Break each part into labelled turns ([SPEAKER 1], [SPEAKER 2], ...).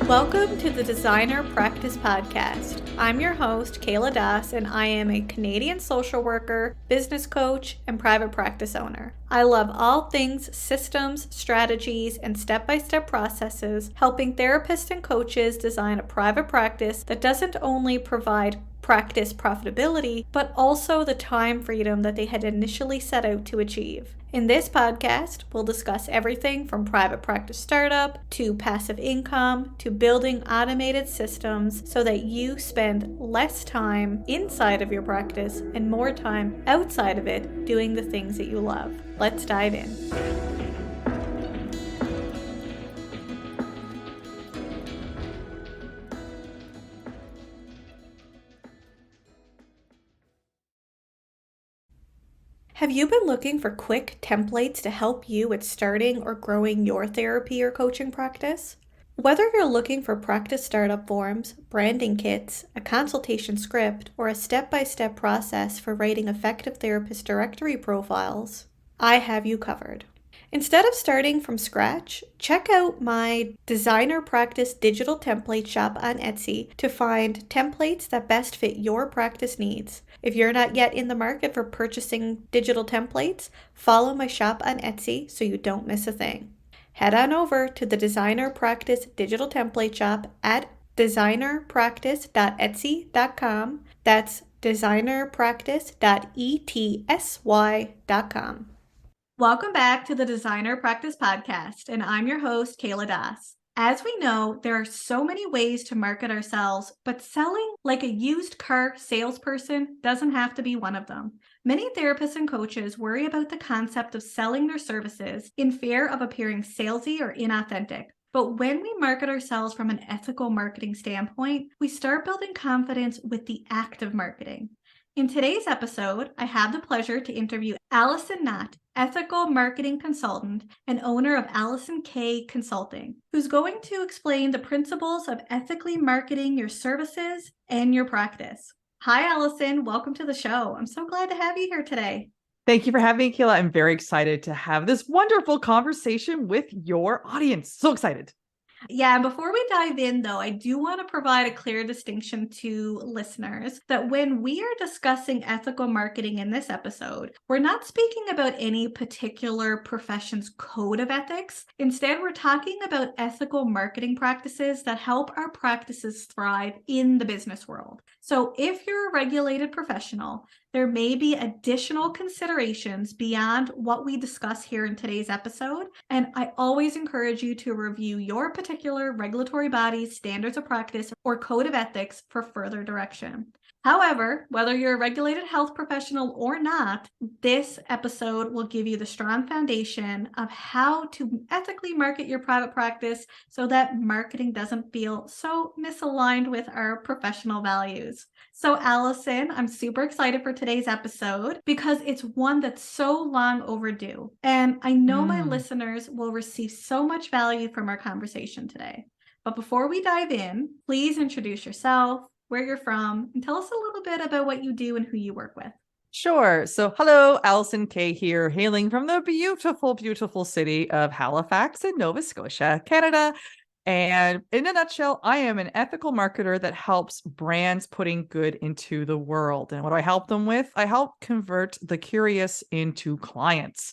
[SPEAKER 1] Welcome to the Designer Practice Podcast. I'm your host, Kayla Das, and I am a Canadian social worker, business coach, and private practice owner. I love all things systems, strategies, and step-by-step processes, helping therapists and coaches design a private practice that doesn't only provide practice profitability, but also the time freedom that they had initially set out to achieve. In this podcast, we'll discuss everything from private practice startup to passive income to building automated systems so that you spend less time inside of your practice and more time outside of it doing the things that you love. Let's dive in. Have you been looking for quick templates to help you with starting or growing your therapy or coaching practice? Whether you're looking for practice startup forms, branding kits, a consultation script, or a step-by-step process for writing effective therapist directory profiles, I have you covered. Instead of starting from scratch, check out my Designer Practice digital template shop on Etsy to find templates that best fit your practice needs. If you're not yet in the market for purchasing digital templates, follow my shop on Etsy so you don't miss a thing. Head on over to the Designer Practice digital template shop at designerpractice.etsy.com. That's designerpractice.etsy.com. Welcome back to the Designer Practice Podcast, and I'm your host, Kayla Das. As we know, there are so many ways to market ourselves, but selling like a used car salesperson doesn't have to be one of them. Many therapists and coaches worry about the concept of selling their services in fear of appearing salesy or inauthentic. But when we market ourselves from an ethical marketing standpoint, we start building confidence with the act of marketing. In today's episode, I have the pleasure to interview Alison Knott, ethical marketing consultant and owner of Alison Consulting, who's going to explain the principles of ethically marketing your services and your practice. Hi, Alison. Welcome to the show. I'm so glad to have you here today.
[SPEAKER 2] Thank you for having me, Kayla. I'm very excited to have this wonderful conversation with your audience. So excited.
[SPEAKER 1] Yeah, and before we dive in, though, I do want to provide a clear distinction to listeners that when we are discussing ethical marketing in this episode, we're not speaking about any particular profession's code of ethics. Instead, we're talking about ethical marketing practices that help our practices thrive in the business world. So if you're a regulated professional, there may be additional considerations beyond what we discuss here in today's episode, and I always encourage you to review your particular regulatory body's standards of practice or code of ethics for further direction. However, whether you're a regulated health professional or not, this episode will give you the strong foundation of how to ethically market your private practice so that marketing doesn't feel so misaligned with our professional values. So Alison, I'm super excited for today's episode because it's one that's so long overdue. And I know my listeners will receive so much value from our conversation today. But before we dive in, please introduce yourself, where you're from, and tell us a little bit about what you do and who you work with.
[SPEAKER 2] Sure. So hello, Alison Kay here, hailing from the beautiful, beautiful city of Halifax in Nova Scotia, Canada. And in a nutshell, I am an ethical marketer that helps brands putting good into the world. And what do I help them with? I help convert the curious into clients.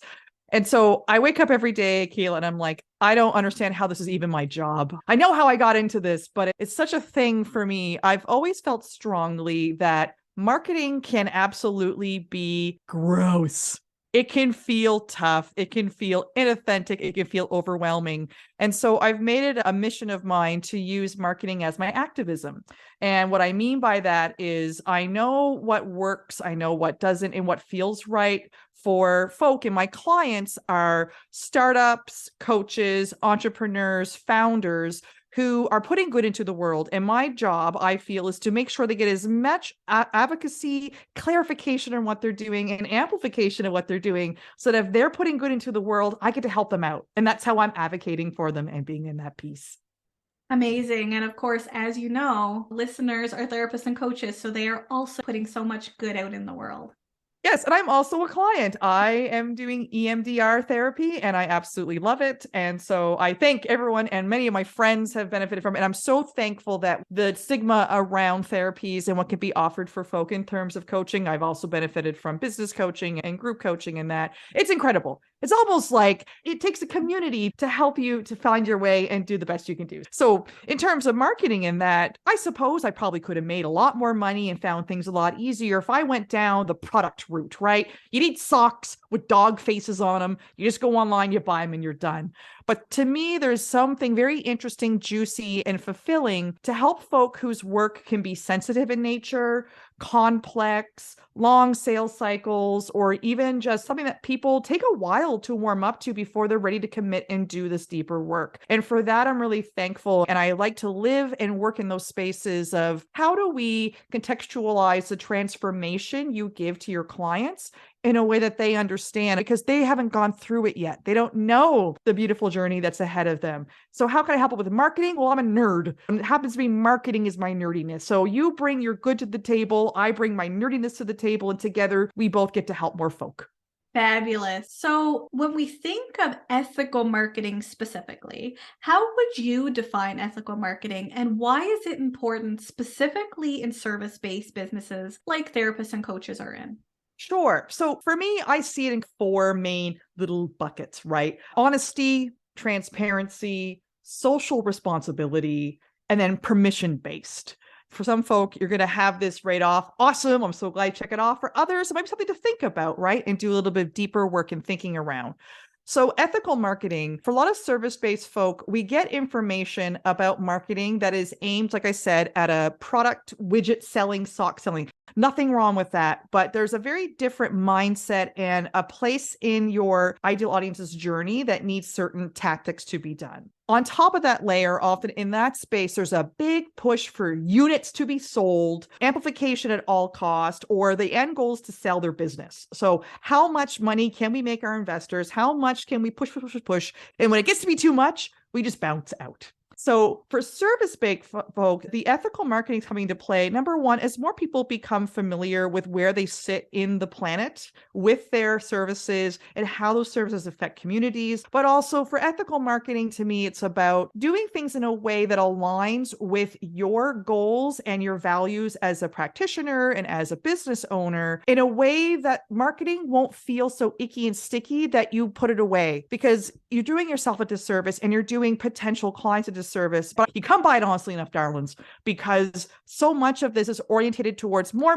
[SPEAKER 2] And so I wake up every day, Kayla, and I'm like, I don't understand how this is even my job. I know how I got into this, but it's such a thing for me. I've always felt strongly that marketing can absolutely be gross. It can feel tough. It can feel inauthentic. It can feel overwhelming. And so I've made it a mission of mine to use marketing as my activism. And what I mean by that is I know what works, I know what doesn't, and what feels right for folk. And my clients are startups, coaches, entrepreneurs, founders who are putting good into the world. And my job, I feel, is to make sure they get as much advocacy, clarification on what they're doing, and amplification of what they're doing, so that if they're putting good into the world, I get to help them out. And that's how I'm advocating for them and being in that piece.
[SPEAKER 1] Amazing. And of course, as you know, listeners are therapists and coaches, so they are also putting so much good out in the world.
[SPEAKER 2] Yes, and I'm also a client. I am doing EMDR therapy and I absolutely love it. And so I thank everyone, and many of my friends have benefited from it. And I'm so thankful that the stigma around therapies and what can be offered for folk in terms of coaching. I've also benefited from business coaching and group coaching, and that it's incredible. It's almost like it takes a community to help you to find your way and do the best you can do. So in terms of marketing in that, I suppose I probably could have made a lot more money and found things a lot easier if I went down the product route, right? You need socks with dog faces on them. You just go online, you buy them, and you're done. But to me, there's something very interesting, juicy, and fulfilling to help folk whose work can be sensitive in nature, complex, long sales cycles, or even just something that people take a while to warm up to before they're ready to commit and do this deeper work. And for that, I'm really thankful. And I like to live and work in those spaces of how do we contextualize the transformation you give to your clients in a way that they understand, because they haven't gone through it yet. They don't know the beautiful journey that's ahead of them. So how can I help with marketing? Well, I'm a nerd. And it happens to be marketing is my nerdiness. So you bring your good to the table. I bring my nerdiness to the table. And together we both get to help more folk.
[SPEAKER 1] Fabulous. So, when we think of ethical marketing specifically, how would you define ethical marketing and why is it important specifically in service-based businesses like therapists and coaches are in?
[SPEAKER 2] Sure. So for me, I see it in four main little buckets, right? Honesty, transparency, social responsibility, and then permission based. For some folk, you're going to have this right off. Awesome. I'm so glad you check it off. For others, it might be something to think about, right? And do a little bit deeper work and thinking around. So ethical marketing, for a lot of service-based folk, we get information about marketing that is aimed, like I said, at a product, widget selling, sock selling. Nothing wrong with that, but there's a very different mindset and a place in your ideal audience's journey that needs certain tactics to be done. On top of that layer, often in that space, there's a big push for units to be sold, amplification at all cost, or the end goal is to sell their business. So how much money can we make our investors? How much can we push? And when it gets to be too much, we just bounce out. So for service-based folk, the ethical marketing is coming into play. Number one, as more people become familiar with where they sit in the planet with their services and how those services affect communities. But also for ethical marketing, to me, it's about doing things in a way that aligns with your goals and your values as a practitioner and as a business owner in a way that marketing won't feel so icky and sticky that you put it away, because you're doing yourself a disservice and you're doing potential clients a disservice. But you come by it honestly enough, darlings, because so much of this is orientated towards more,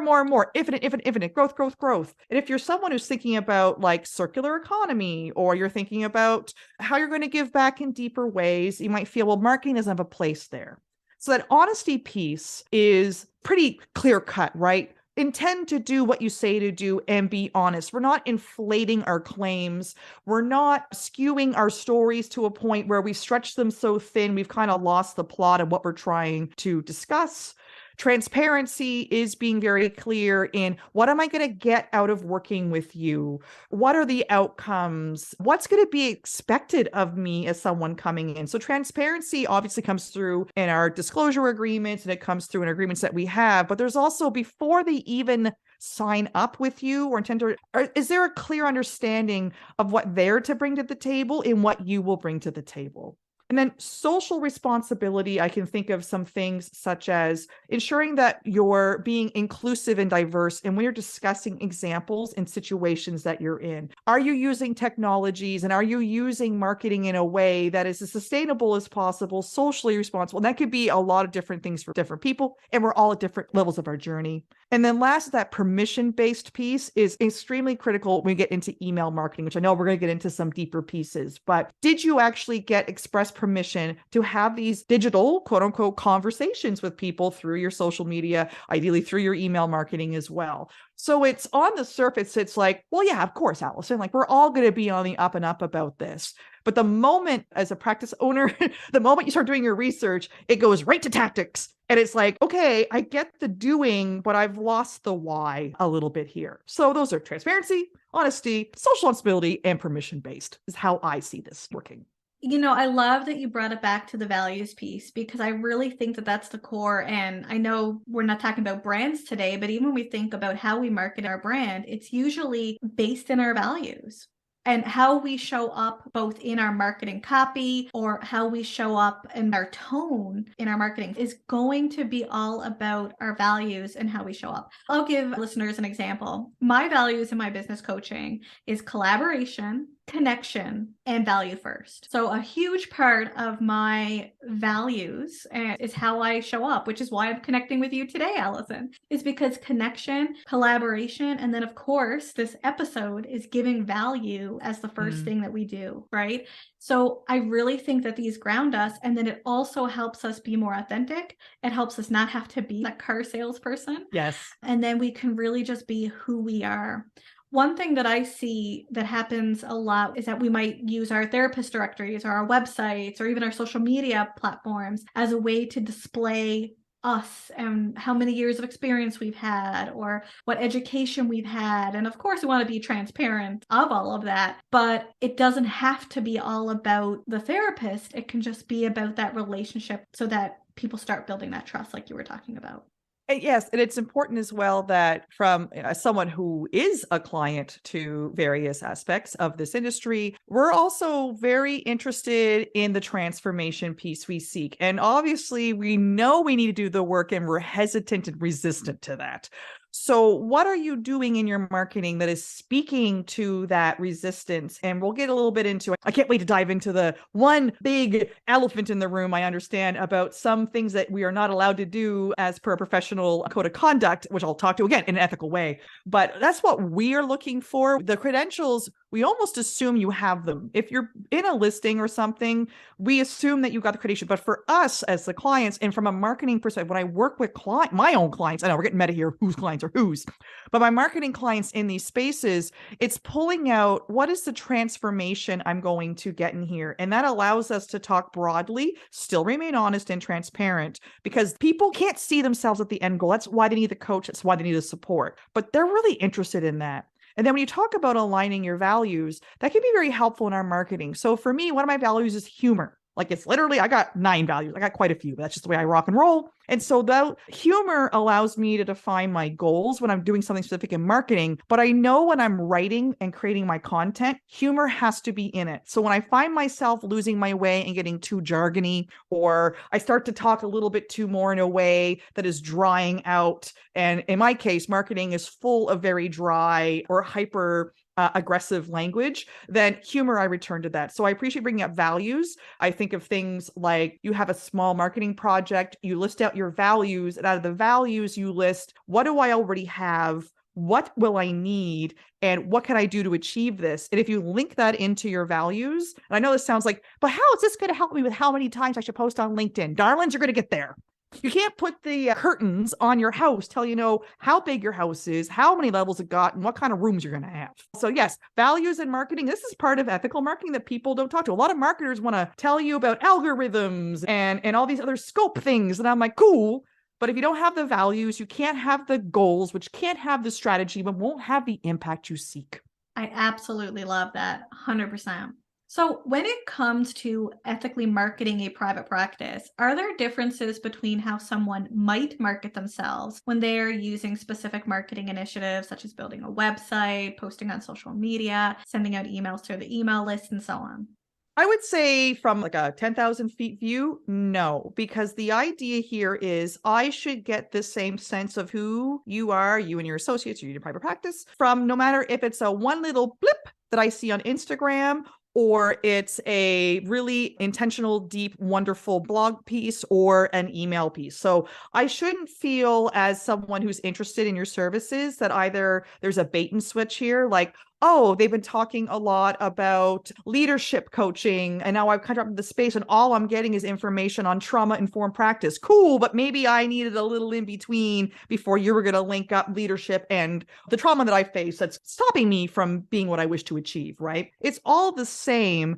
[SPEAKER 2] infinite growth. And if you're someone who's thinking about like circular economy, or you're thinking about how you're going to give back in deeper ways, you might feel, well, marketing doesn't have a place there. So that honesty piece is pretty clear cut, right? Intend to do what you say to do and be honest. We're not inflating our claims. We're not skewing our stories to a point where we stretch them so thin we've kind of lost the plot of what we're trying to discuss. Transparency is being very clear in what am I going to get out of working with you? What are the outcomes? What's going to be expected of me as someone coming in? So transparency obviously comes through in our disclosure agreements, and it comes through in agreements that we have, but there's also before they even sign up with you or intend to, or is there a clear understanding of what they're to bring to the table and what you will bring to the table? And then social responsibility, I can think of some things such as ensuring that you're being inclusive and diverse. And when you're discussing examples and situations that you're in, are you using technologies and are you using marketing in a way that is as sustainable as possible, socially responsible? And that could be a lot of different things for different people. And we're all at different levels of our journey. And then last, that permission-based piece is extremely critical when we get into email marketing, which I know we're going to get into some deeper pieces. But did you actually get express permission to have these digital, quote unquote, conversations with people through your social media, ideally through your email marketing as well? So it's on the surface, it's like, well, yeah, of course, Alison, like we're all going to be on the up and up about this. But the moment as a practice owner, the moment you start doing your research, it goes right to tactics. And it's like, okay, I get the doing, but I've lost the why a little bit here. So those are transparency, honesty, social responsibility, and permission-based is how I see this working.
[SPEAKER 1] I love that you brought it back to the values piece, because I really think that that's the core. And I know we're not talking about brands today, but even when we think about how we market our brand, it's usually based in our values. And how we show up both in our marketing copy or how we show up in our tone in our marketing is going to be all about our values and how we show up. I'll give listeners an example. My values in my business coaching is collaboration, connection, and value first. So a huge part of my values is how I show up, which is why I'm connecting with you today, Alison, is because connection, collaboration, and then of course, this episode is giving value as the first thing that we do, right? So I really think that these ground us, and then it also helps us be more authentic. It helps us not have to be that car salesperson.
[SPEAKER 2] Yes.
[SPEAKER 1] And then we can really just be who we are. One thing that I see that happens a lot is that we might use our therapist directories or our websites or even our social media platforms as a way to display us and how many years of experience we've had or what education we've had. And of course, we want to be transparent of all of that, but it doesn't have to be all about the therapist. It can just be about that relationship so that people start building that trust, like you were talking about.
[SPEAKER 2] Yes, and it's important as well that from someone who is a client to various aspects of this industry, we're also very interested in the transformation piece we seek. And obviously, we know we need to do the work and we're hesitant and resistant to that. So what are you doing in your marketing that is speaking to that resistance? And we'll get a little bit into it. I can't wait to dive into the one big elephant in the room. I understand about some things that we are not allowed to do as per a professional code of conduct, which I'll talk to again in an ethical way. But that's what we are looking for. The credentials, we almost assume you have them. If you're in a listing or something, we assume that you got the credential. But for us as the clients, and from a marketing perspective, when I work with my own clients, I know we're getting meta here, whose clients are whose, but my marketing clients in these spaces, it's pulling out what is the transformation I'm going to get in here. And that allows us to talk broadly, still remain honest and transparent, because people can't see themselves at the end goal. That's why they need the coach. That's why they need the support. But they're really interested in that. And then when you talk about aligning your values, that can be very helpful in our marketing. So for me, one of my values is humor. Like it's literally, I got 9 values. I got quite a few, but that's just the way I rock and roll. And so that humor allows me to define my goals when I'm doing something specific in marketing. But I know when I'm writing and creating my content, humor has to be in it. So when I find myself losing my way and getting too jargony, or I start to talk a little bit too more in a way that is drying out. And in my case, marketing is full of very dry or hyper aggressive language, then humor, I return to that. So I appreciate bringing up values. I think of things like you have a small marketing project, you list out your values, and out of the values, you list, what do I already have? What will I need? And what can I do to achieve this? And if you link that into your values, and I know this sounds like, but how is this going to help me with how many times I should post on LinkedIn? Darlings, you're going to get there. You can't put the curtains on your house till you know how big your house is, how many levels it got, and what kind of rooms you're going to have. So yes, values in marketing, this is part of ethical marketing that people don't talk to. A lot of marketers want to tell you about algorithms and all these other scope things. And I'm like, cool. But if you don't have the values, you can't have the goals, which can't have the strategy, but won't have the impact you seek.
[SPEAKER 1] I absolutely love that. 100%. So when it comes to ethically marketing a private practice, are there differences between how someone might market themselves when they're using specific marketing initiatives, such as building a website, posting on social media, sending out emails through the email list, and so on?
[SPEAKER 2] I would say from like a 10,000 feet view, no, because the idea here is I should get the same sense of who you are, you and your associates, or your private practice, from no matter if it's a one little blip that I see on Instagram, or it's a really intentional, deep, wonderful blog piece or an email piece. So I shouldn't feel as someone who's interested in your services that either there's a bait and switch here, like, oh, they've been talking a lot about leadership coaching, and now I've kind of up the space, and all I'm getting is information on trauma-informed practice. Cool, but maybe I needed a little in between before you were going to link up leadership and the trauma that I face that's stopping me from being what I wish to achieve, right? It's all the same.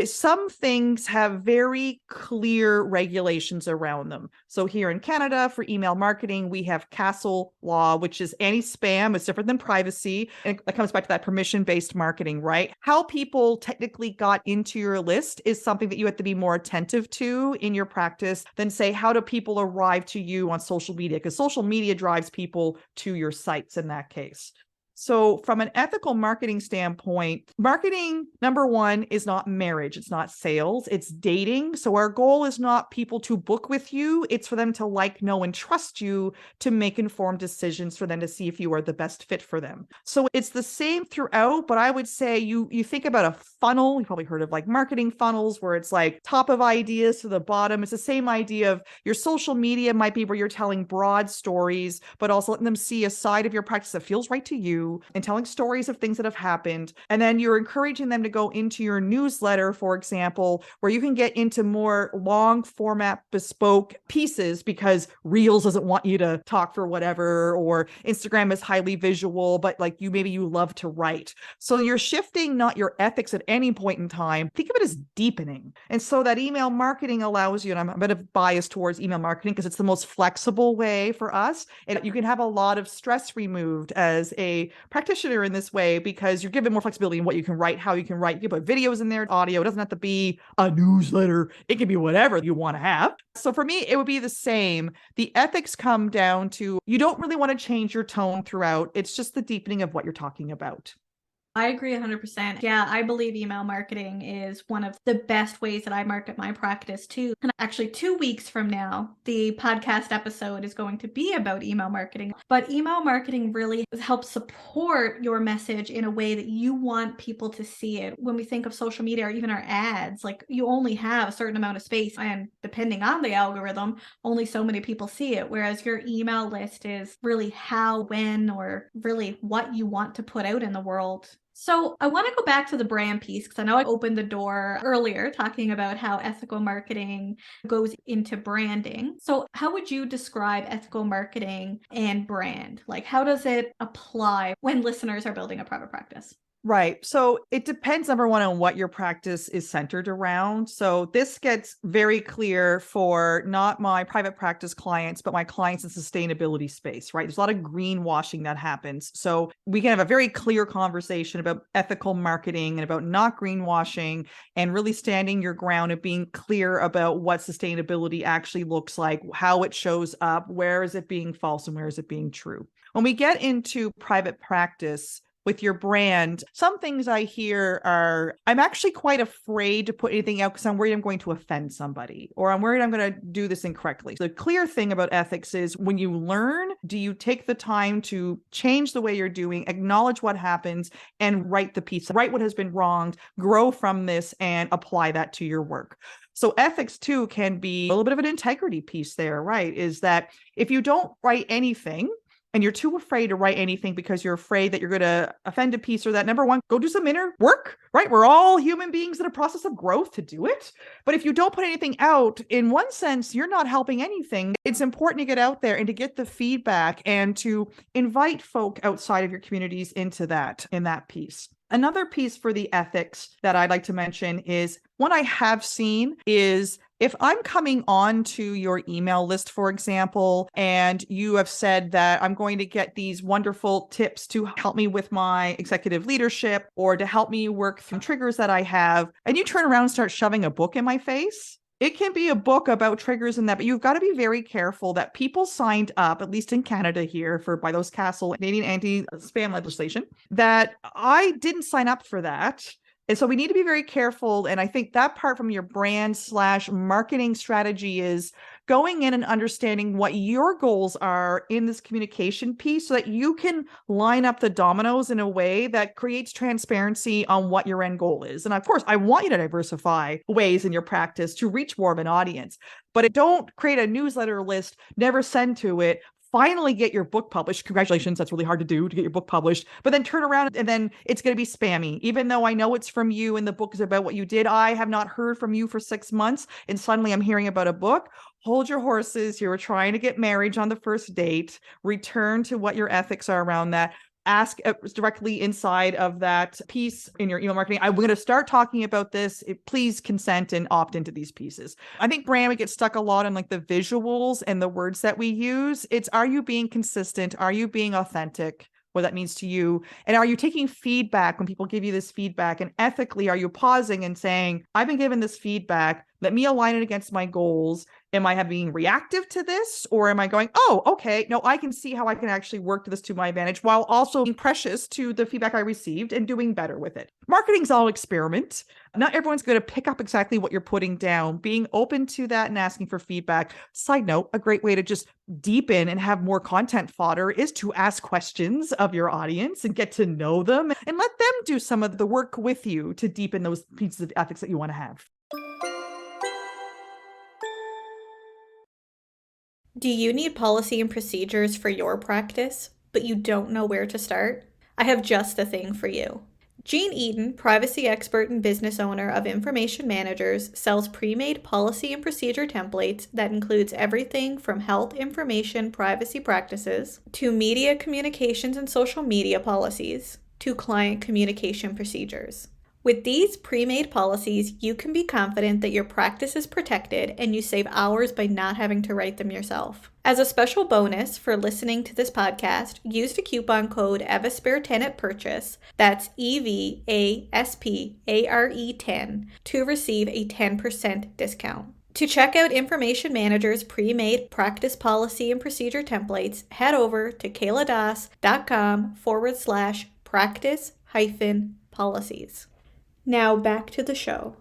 [SPEAKER 2] Some things have very clear regulations around them. So here in Canada, for email marketing, we have Castle law, which is anti-spam. It's different than privacy. And it comes back to that permission-based marketing, right? How people technically got into your list is something that you have to be more attentive to in your practice than say, how do people arrive to you on social media? Because social media drives people to your sites in that case. So from an ethical marketing standpoint, marketing, number one, is not marriage. It's not sales. It's dating. So our goal is not people to book with you. It's for them to like, know, and trust you to make informed decisions for them to see if you are the best fit for them. So it's the same throughout, but I would say you think about a funnel. You probably heard of like marketing funnels where it's like top of ideas to the bottom. It's the same idea of your social media might be where you're telling broad stories, but also letting them see a side of your practice that feels right to you and telling stories of things that have happened. And then you're encouraging them to go into your newsletter, for example, where you can get into more long format bespoke pieces because Reels doesn't want you to talk for whatever, or Instagram is highly visual, but like maybe you love to write. So you're shifting not your ethics at any point in time. Think of it as deepening. And so that email marketing allows you, and I'm a bit of bias towards email marketing because it's the most flexible way for us. And you can have a lot of stress removed as a practitioner in this way because you're given more flexibility in what you can write, how you can write. You can put videos in there, audio. It doesn't have to be a newsletter. It can be whatever you want to have. So for me, it would be the same. The ethics come down to you don't really want to change your tone throughout. It's just the deepening of what you're talking about.
[SPEAKER 1] I agree 100%. Yeah, I believe email marketing is one of the best ways that I market my practice too. And actually, 2 weeks from now, the podcast episode is going to be about email marketing. But email marketing really helps support your message in a way that you want people to see it. When we think of social media or even our ads, like you only have a certain amount of space, and depending on the algorithm, only so many people see it. Whereas your email list is really how, when, or really what you want to put out in the world. So I want to go back to the brand piece because I know I opened the door earlier talking about how ethical marketing goes into branding. So how would you describe ethical marketing and brand? Like, how does it apply when listeners are building a private practice?
[SPEAKER 2] Right. So it depends, number one, on what your practice is centered around. So this gets very clear for not my private practice clients, but my clients in sustainability space, right? There's a lot of greenwashing that happens. So we can have a very clear conversation about ethical marketing and about not greenwashing and really standing your ground and being clear about what sustainability actually looks like, how it shows up, where is it being false and where is it being true. When we get into private practice, with your brand, some things I hear are, I'm actually quite afraid to put anything out because I'm worried I'm going to offend somebody, or I'm worried I'm going to do this incorrectly. The clear thing about ethics is when you learn, do you take the time to change the way you're doing, acknowledge what happens, and right the piece, right what has been wronged, grow from this, and apply that to your work. So ethics too can be a little bit of an integrity piece there, right? Is that if you don't write anything, and you're too afraid to write anything because you're afraid that you're going to offend a piece or that, number one, go do some inner work, right? We're all human beings in a process of growth to do it. But if you don't put anything out, in one sense, you're not helping anything. It's important to get out there and to get the feedback and to invite folk outside of your communities into that, in that piece. Another piece for the ethics that I'd like to mention is one I have seen is if I'm coming on to your email list, for example, and you have said that I'm going to get these wonderful tips to help me with my executive leadership or to help me work through triggers that I have, and you turn around and start shoving a book in my face, it can be a book about triggers and that, but you've got to be very careful that people signed up, at least in Canada here, by those Castle Canadian anti-spam legislation, that I didn't sign up for that. And so we need to be very careful. And I think that part from your brand/marketing strategy is going in and understanding what your goals are in this communication piece so that you can line up the dominoes in a way that creates transparency on what your end goal is. And of course, I want you to diversify ways in your practice to reach more of an audience, but don't create a newsletter list, never send to it, finally get your book published. Congratulations. That's really hard to do, to get your book published, but then turn around and then it's going to be spammy. Even though I know it's from you and the book is about what you did, I have not heard from you for 6 months. And suddenly I'm hearing about a book. Hold your horses. You were trying to get marriage on the first date. Return to what your ethics are around that. ask directly inside of that piece in your email marketing, I'm going to start talking about this. Please consent and opt into these pieces. I think, Bram, we get stuck a lot on like the visuals and the words that we use. It's, are you being consistent? Are you being authentic? What that means to you? And are you taking feedback when people give you this feedback? And ethically, are you pausing and saying, I've been given this feedback. Let me align it against my goals. Am I being reactive to this? Or am I going, oh, okay, no, I can see how I can actually work this to my advantage while also being precious to the feedback I received and doing better with it. Marketing's all experiment. Not everyone's going to pick up exactly what you're putting down. Being open to that and asking for feedback. Side note, a great way to just deepen and have more content fodder is to ask questions of your audience and get to know them and let them do some of the work with you to deepen those pieces of ethics that you want to have.
[SPEAKER 1] Do you need policy and procedures for your practice, but you don't know where to start? I have just the thing for you. Jean Eaton, privacy expert and business owner of Information Managers, sells pre-made policy and procedure templates that includes everything from health information privacy practices to media communications and social media policies to client communication procedures. With these pre-made policies, you can be confident that your practice is protected and you save hours by not having to write them yourself. As a special bonus for listening to this podcast, use the coupon code EVASPARE10 at purchase, that's EVASPARE10, to receive a 10% discount. To check out Information Manager's pre-made practice policy and procedure templates, head over to kayladas.com/practice-policies. Now back to the show.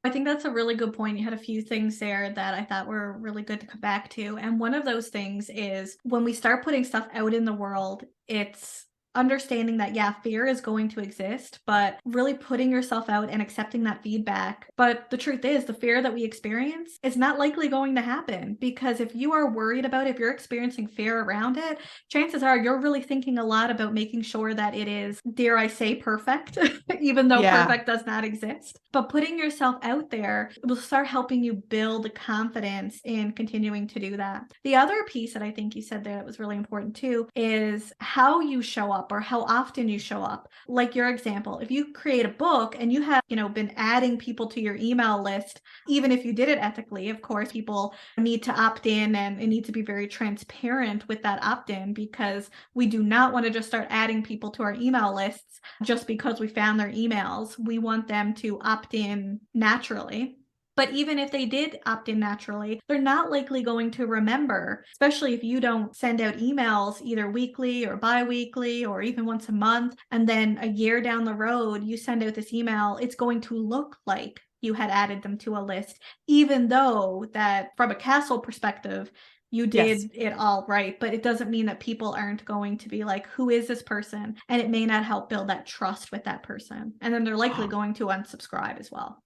[SPEAKER 1] I think that's a really good point. You had a few things there that I thought were really good to come back to. And one of those things is when we start putting stuff out in the world, it's understanding that, yeah, fear is going to exist, but really putting yourself out and accepting that feedback. But the truth is, the fear that we experience is not likely going to happen, because if you are worried about it, if you're experiencing fear around it, chances are you're really thinking a lot about making sure that it is, dare I say, perfect, even though perfect does not exist. But putting yourself out there will start helping you build confidence in continuing to do that. The other piece that I think you said there that was really important too is how you show up, or how often you show up. Like your example, if you create a book and you have, been adding people to your email list, even if you did it ethically, of course, people need to opt in, and it needs to be very transparent with that opt-in, because we do not want to just start adding people to our email lists just because we found their emails. We want them to opt in naturally. But even if they did opt in naturally, they're not likely going to remember, especially if you don't send out emails either weekly or bi-weekly or even once a month. And then a year down the road, you send out this email, it's going to look like you had added them to a list, even though that from a castle perspective, you did it all right. But it doesn't mean that people aren't going to be like, who is this person? And it may not help build that trust with that person. And then they're likely going to unsubscribe as well.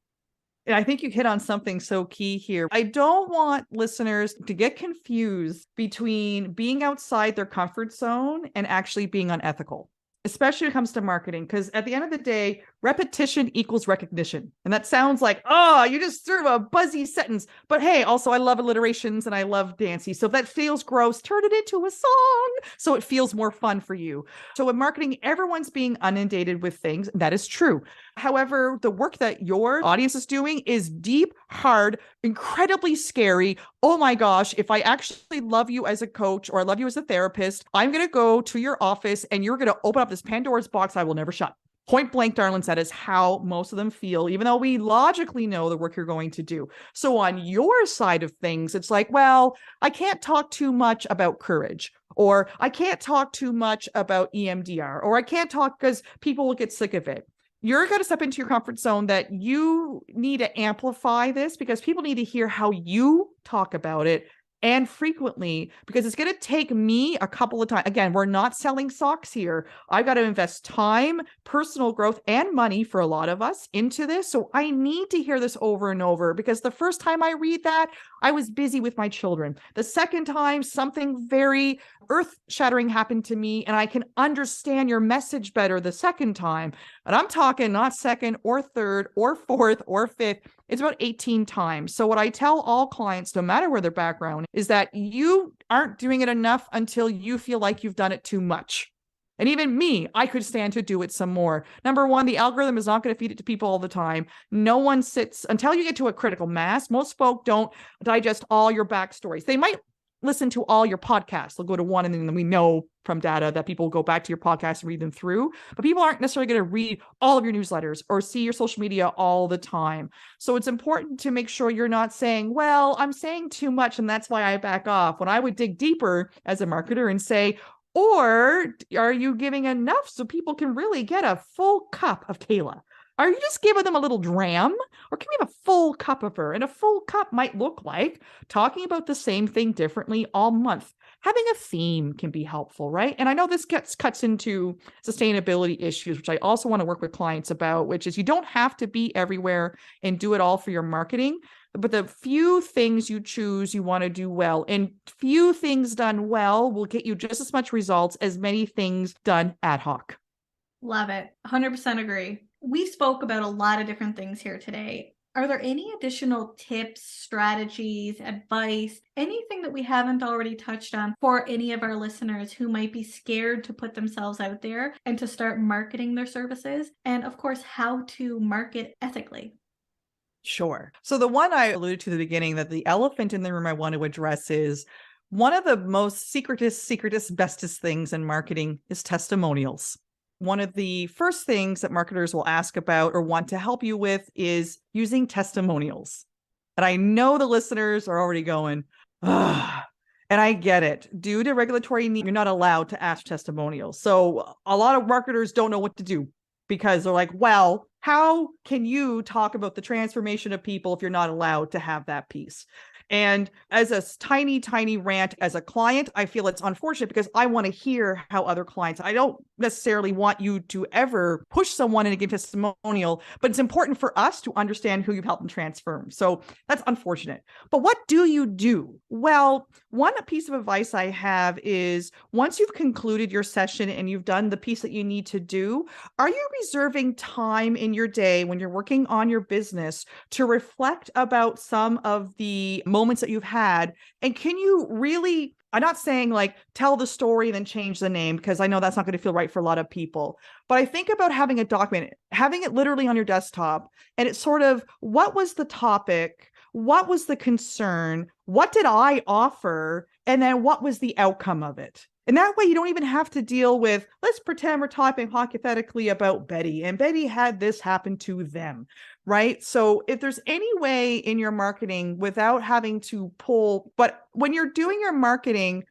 [SPEAKER 2] And I think you hit on something so key here. I don't want listeners to get confused between being outside their comfort zone and actually being unethical, especially when it comes to marketing, because at the end of the day, repetition equals recognition. And that sounds like, oh, you just threw a buzzy sentence. But hey, also I love alliterations and I love dancing. So if that feels gross, turn it into a song so it feels more fun for you. So in marketing, everyone's being inundated with things. That is true. However, the work that your audience is doing is deep, hard, incredibly scary. Oh my gosh, if I actually love you as a coach or I love you as a therapist, I'm going to go to your office and you're going to open up this Pandora's box I will never shut. Point blank, darlings, that is how most of them feel, even though we logically know the work you're going to do. So on your side of things, it's like, well, I can't talk too much about courage, or I can't talk too much about EMDR, or I can't talk because people will get sick of it. You're going to step into your comfort zone that you need to amplify this because people need to hear how you talk about it, and frequently, because it's going to take me a couple of times. Again, we're not selling socks here. I've got to invest time, personal growth, and money for a lot of us into this. So I need to hear this over and over, because the first time I read that, I was busy with my children. The second time, something very earth-shattering happened to me, and I can understand your message better the second time. And I'm talking not second or third or fourth or fifth. It's about 18 times. So what I tell all clients, no matter where their background, is that you aren't doing it enough until you feel like you've done it too much. And even me, I could stand to do it some more. Number one, the algorithm is not going to feed it to people all the time. No one sits until you get to a critical mass. Most folk don't digest all your backstories. They might listen to all your podcasts. They'll go to one, and then we know from data that people will go back to your podcast and read them through. But people aren't necessarily going to read all of your newsletters or see your social media all the time. So it's important to make sure you're not saying, well, I'm saying too much and that's why I back off. When I would dig deeper as a marketer and say, or are you giving enough so people can really get a full cup of Kayla? Are you just giving them a little dram? Or can we have a full cup of her? And a full cup might look like talking about the same thing differently all month. Having a theme can be helpful, right? And I know this cuts into sustainability issues, which I also want to work with clients about, which is you don't have to be everywhere and do it all for your marketing. But the few things you choose, you want to do well. And few things done well will get you just as much results as many things done ad hoc.
[SPEAKER 1] Love it. 100% agree. We spoke about a lot of different things here today. Are there any additional tips, strategies, advice, anything that we haven't already touched on for any of our listeners who might be scared to put themselves out there and to start marketing their services? And of course, how to market ethically?
[SPEAKER 2] Sure. So the one I alluded to at the beginning, that the elephant in the room I want to address is one of the most secretest, bestest things in marketing is testimonials. One of the first things that marketers will ask about or want to help you with is using testimonials. And I know the listeners are already going, ah. And I get it. Due to regulatory need, you're not allowed to ask testimonials. So a lot of marketers don't know what to do because they're like, well, how can you talk about the transformation of people if you're not allowed to have that piece? And as a tiny rant as a client, I feel it's unfortunate because I want to hear how other clients, I don't necessarily want you to ever push someone in a give testimonial, but it's important for us to understand who you've helped them transform. So that's unfortunate. But what do you do? Well, one piece of advice I have is once you've concluded your session and you've done the piece that you need to do, are you reserving time in your day when you're working on your business to reflect about some of the moments that you've had? And can you really, I'm not saying like tell the story and then change the name, because I know that's not going to feel right for a lot of people. But I think about having a document, having it literally on your desktop, and it's sort of, what was the topic? What was the concern? What did I offer? And then what was the outcome of it? And that way you don't even have to deal with, let's pretend we're talking hypothetically about Betty, and Betty had this happen to them, right? So if there's any way in your marketing without having to pull, but when you're doing your marketing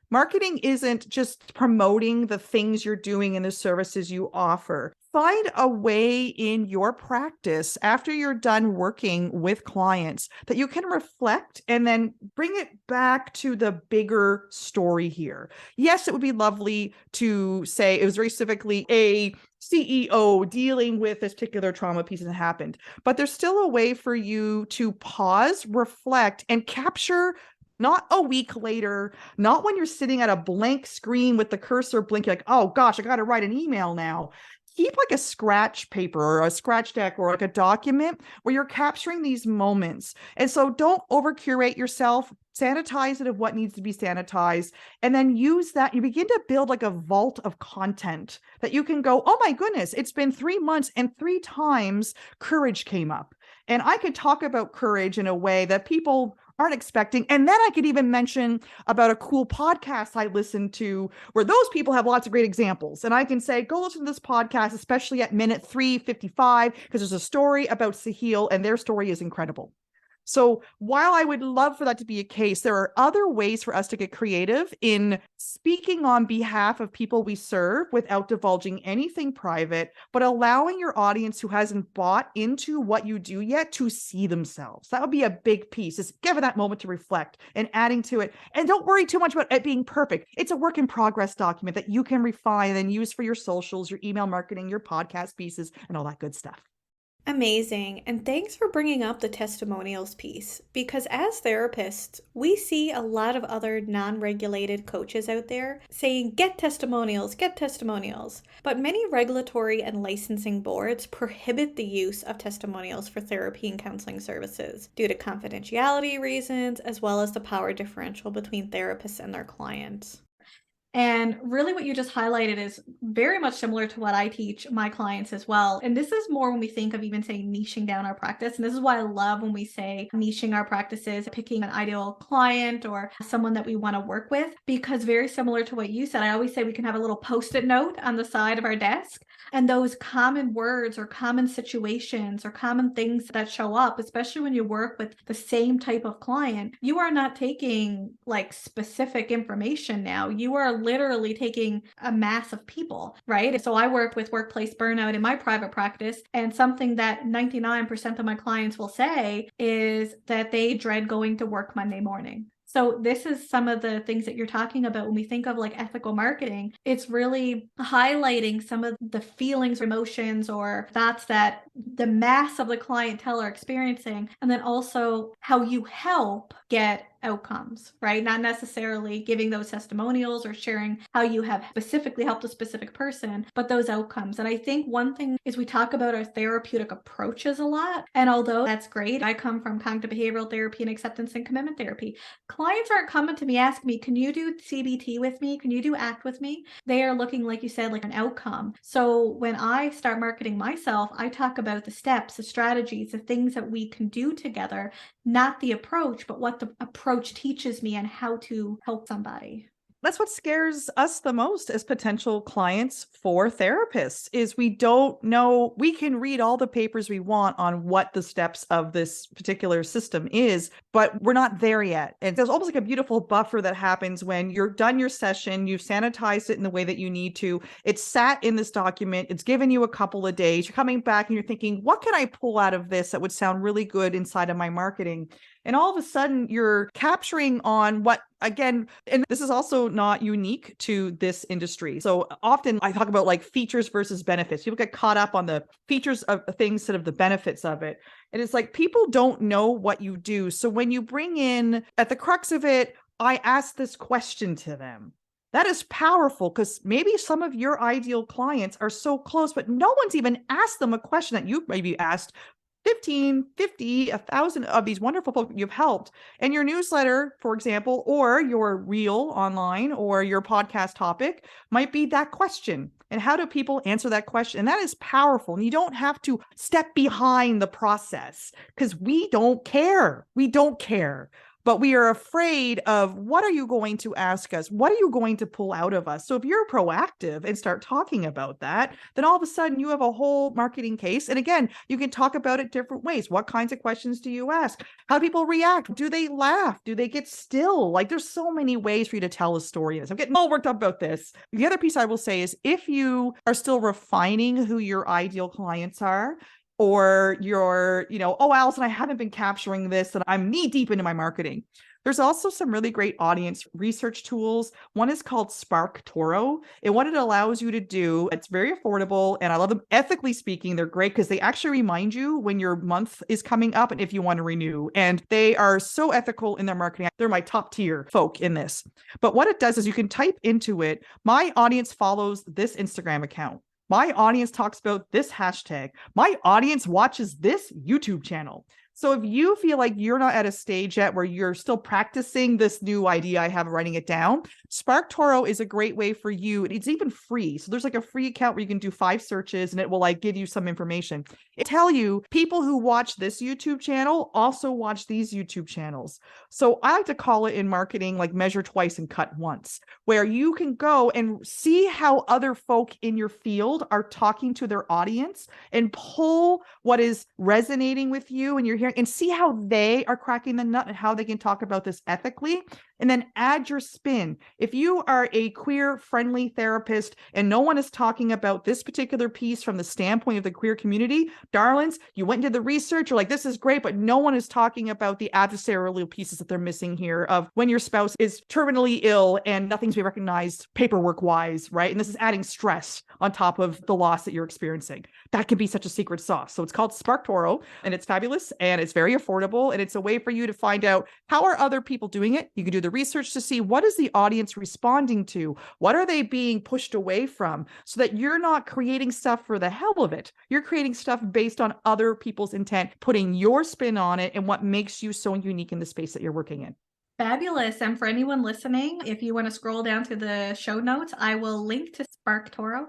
[SPEAKER 2] isn't just promoting the things you're doing and the services you offer. Find a way in your practice after you're done working with clients that you can reflect and then bring it back to the bigger story here. Yes, it would be lovely to say it was very specifically a CEO dealing with this particular trauma piece that happened, but there's still a way for you to pause, reflect, and capture. Not a week later, not when you're sitting at a blank screen with the cursor blinking like, oh gosh, I got to write an email now. Keep like a scratch paper or a scratch deck or like a document where you're capturing these moments. And so don't over curate yourself, sanitize it of what needs to be sanitized, and then use that. You begin to build like a vault of content that you can go, oh my goodness, it's been 3 months and 3 times courage came up. And I could talk about courage in a way that people aren't expecting. And then I could even mention about a cool podcast I listened to where those people have lots of great examples. And I can say, go listen to this podcast, especially at minute 3:55, because there's a story about Sahil and their story is incredible. So while I would love for that to be a case, there are other ways for us to get creative in speaking on behalf of people we serve without divulging anything private, but allowing your audience who hasn't bought into what you do yet to see themselves. That would be a big piece, is give it that moment to reflect and adding to it. And don't worry too much about it being perfect. It's a work in progress document that you can refine and use for your socials, your email marketing, your podcast pieces, and all that good stuff.
[SPEAKER 3] Amazing. And thanks for bringing up the testimonials piece, because as therapists, we see a lot of other non-regulated coaches out there saying, get testimonials. But many regulatory and licensing boards prohibit the use of testimonials for therapy and counseling services due to confidentiality reasons, as well as the power differential between therapists and their clients.
[SPEAKER 1] And really what you just highlighted is very much similar to what I teach my clients as well. And this is more when we think of even saying niching down our practice. And this is why I love when we say niching our practices, picking an ideal client or someone that we want to work with, because very similar to what you said, I always say we can have a little post-it note on the side of our desk. And those common words or common situations or common things that show up, especially when you work with the same type of client, you are not taking like specific information now. You are literally taking a mass of people, right? So I work with workplace burnout in my private practice, and something that 99% of my clients will say is that they dread going to work Monday morning. So this is some of the things that you're talking about when we think of like ethical marketing. It's really highlighting some of the feelings, emotions, or thoughts that the mass of the clientele are experiencing, and then also how you help get outcomes, right? Not necessarily giving those testimonials or sharing how you have specifically helped a specific person, but those outcomes. And I think one thing is we talk about our therapeutic approaches a lot. And although that's great, I come from cognitive behavioral therapy and acceptance and commitment therapy. Clients aren't coming to me asking me, can you do CBT with me? Can you do ACT with me? They are looking, like you said, like an outcome. So when I start marketing myself, I talk about the steps, the strategies, the things that we can do together, not the approach, but what the approach teaches me and how to help somebody.
[SPEAKER 2] That's what scares us the most as potential clients for therapists is we don't know. We can read all the papers we want on what the steps of this particular system is, but we're not there yet. And there's almost like a beautiful buffer that happens when you're done your session, you've sanitized it in the way that you need to. It's sat in this document. It's given you a couple of days. You're coming back and you're thinking, what can I pull out of this that would sound really good inside of my marketing? And all of a sudden you're capturing on what, again, and this is also not unique to this industry. So often I talk about like features versus benefits. People get caught up on the features of things instead of the benefits of it. And it's like people don't know what you do. So when you bring in at the crux of it, I ask this question to them. That is powerful because maybe some of your ideal clients are so close, but no one's even asked them a question that you maybe asked 15, 50, 1,000 of these wonderful folks you've helped. And your newsletter, for example, or your reel online or your podcast topic might be that question. And how do people answer that question? And that is powerful. And you don't have to step behind the process because we don't care. We don't care. But we are afraid of what are you going to ask us? What are you going to pull out of us? So if you're proactive and start talking about that, then all of a sudden you have a whole marketing case. And again, you can talk about it different ways. What kinds of questions do you ask? How do people react? Do they laugh? Do they get still? Like there's so many ways for you to tell a story. I'm getting all worked up about this. The other piece I will say is if you are still refining who your ideal clients are, or you're, oh, Alison, I haven't been capturing this and I'm knee deep into my marketing. There's also some really great audience research tools. One is called SparkToro. And what it allows you to do, it's very affordable. And I love them. Ethically speaking, they're great because they actually remind you when your month is coming up and if you want to renew. And they are so ethical in their marketing. They're my top tier folk in this. But what it does is you can type into it, my audience follows this Instagram account. My audience talks about this hashtag. My audience watches this YouTube channel. So if you feel like you're not at a stage yet where you're still practicing this new idea I have writing it down, SparkToro is a great way for you. It's even free. So there's like a free account where you can do 5 searches and it will like give you some information. It tell you people who watch this YouTube channel also watch these YouTube channels. So I like to call it in marketing like measure twice and cut once, where you can go and see how other folk in your field are talking to their audience and pull what is resonating with you and you're hearing and see how they are cracking the nut and how they can talk about this ethically. And then add your spin. If you are a queer friendly therapist and no one is talking about this particular piece from the standpoint of the queer community, darlings, you went and did the research, you're like, this is great, but no one is talking about the adversarial pieces that they're missing here of when your spouse is terminally ill and nothing's being recognized paperwork wise, right? And this is adding stress on top of the loss that you're experiencing. That can be such a secret sauce. So it's called SparkToro and it's fabulous and it's very affordable. And it's a way for you to find out how are other people doing it. You can do the research to see what is the audience responding to, what are they being pushed away from, so that you're not creating stuff for the hell of it. You're creating stuff based on other people's intent, putting your spin on it and what makes you so unique in the space that you're working in.
[SPEAKER 1] Fabulous. And for anyone listening, if you want to scroll down to the show notes, I will link to
[SPEAKER 2] SparkToro.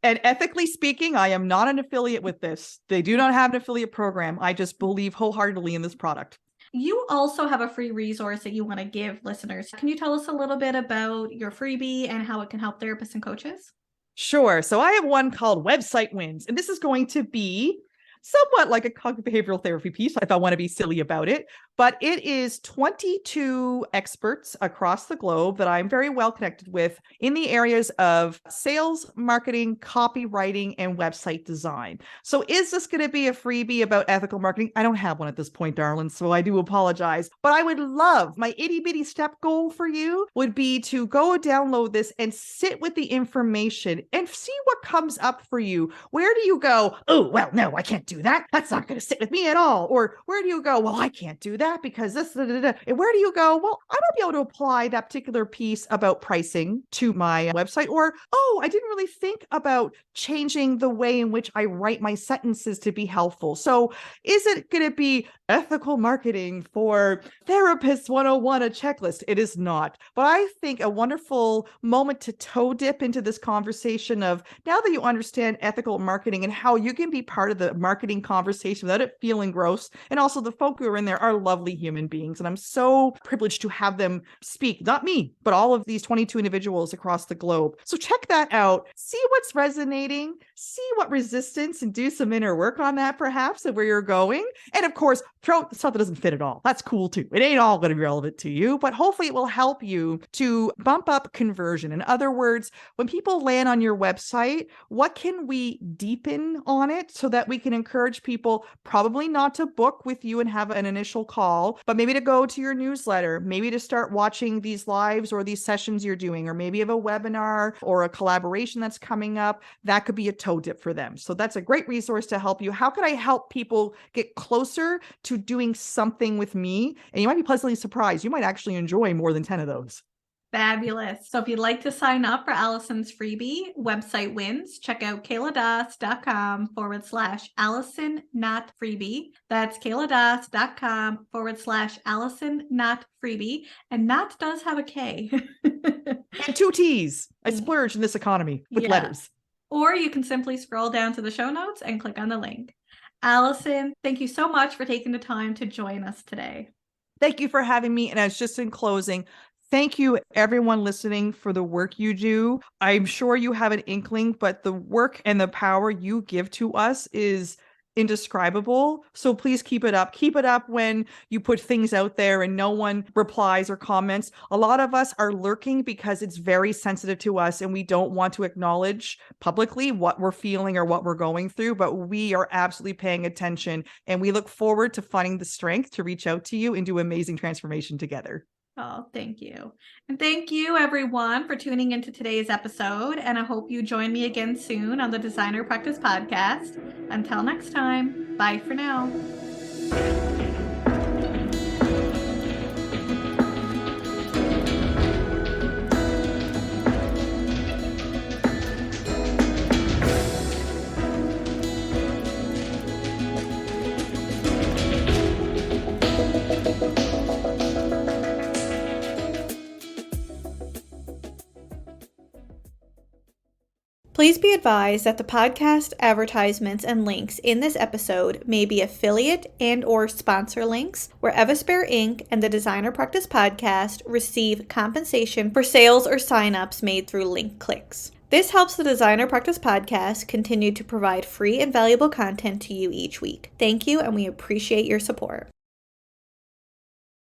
[SPEAKER 2] And ethically speaking, I am not an affiliate with this. They do not have an affiliate program. I just believe wholeheartedly in this product.
[SPEAKER 1] You also have a free resource that you want to give listeners. Can you tell us a little bit about your freebie and how it can help therapists and coaches?
[SPEAKER 2] Sure. So I have one called Website Wins, and this is going to be somewhat like a cognitive behavioral therapy piece, if I want to be silly about it. But it is 22 experts across the globe that I'm very well connected with in the areas of sales, marketing, copywriting, and website design. So is this going to be a freebie about ethical marketing? I don't have one at this point, darling, so I do apologize. But I would love, my itty bitty step goal for you would be to go download this and sit with the information and see what comes up for you. Where do you go, oh, well, no, I can't do that. That's not going to sit with me at all. Or where do you go, well, I can't do that because this, and where do you go, well, I might be able to apply that particular piece about pricing to my website. Or, oh, I didn't really think about changing the way in which I write my sentences to be helpful. So is it going to be ethical marketing for therapists 101, a checklist? It is not. But I think a wonderful moment to toe dip into this conversation of, now that you understand ethical marketing and how you can be part of the marketing conversation without it feeling gross. And also the folk who are in there are lovely human beings. And I'm so privileged to have them speak, not me, but all of these 22 individuals across the globe. So check that out, see what's resonating, see what resistance, and do some inner work on that perhaps of where you're going. And of course, throw out the stuff that doesn't fit at all. That's cool too. It ain't all going to be relevant to you, but hopefully it will help you to bump up conversion. In other words, when people land on your website, what can we deepen on it so that we can encourage people probably not to book with you and have an initial call, but maybe to go to your newsletter, maybe to start watching these lives or these sessions you're doing, or maybe have a webinar or a collaboration that's coming up. That could be a toe dip for them. So that's a great resource to help you. How can I help people get closer to doing something with me? And you might be pleasantly surprised. You might actually enjoy more than 10 of those.
[SPEAKER 1] Fabulous. So if you'd like to sign up for Alison's freebie, Website Wins, check out kayladas.com/Alison Knott freebie. That's kayladas.com/Alison Knott freebie. And Knott does have a K.
[SPEAKER 2] And 2 T's. I splurge in this economy with letters.
[SPEAKER 1] Or you can simply scroll down to the show notes and click on the link. Alison, thank you so much for taking the time to join us today.
[SPEAKER 2] Thank you for having me. And as just in closing, thank you, everyone listening, for the work you do. I'm sure you have an inkling, but the work and the power you give to us is indescribable. So please keep it up. Keep it up when you put things out there and no one replies or comments. A lot of us are lurking because it's very sensitive to us and we don't want to acknowledge publicly what we're feeling or what we're going through, but we are absolutely paying attention and we look forward to finding the strength to reach out to you and do amazing transformation together.
[SPEAKER 1] Oh, thank you. And thank you, everyone, for tuning into today's episode. And I hope you join me again soon on the Designer Practice Podcast. Until next time, bye for now.
[SPEAKER 3] Please be advised that the podcast advertisements and links in this episode may be affiliate and or sponsor links where Evaspare Inc. and the Designer Practice Podcast receive compensation for sales or signups made through link clicks. This helps the Designer Practice Podcast continue to provide free and valuable content to you each week. Thank you, and we appreciate your support.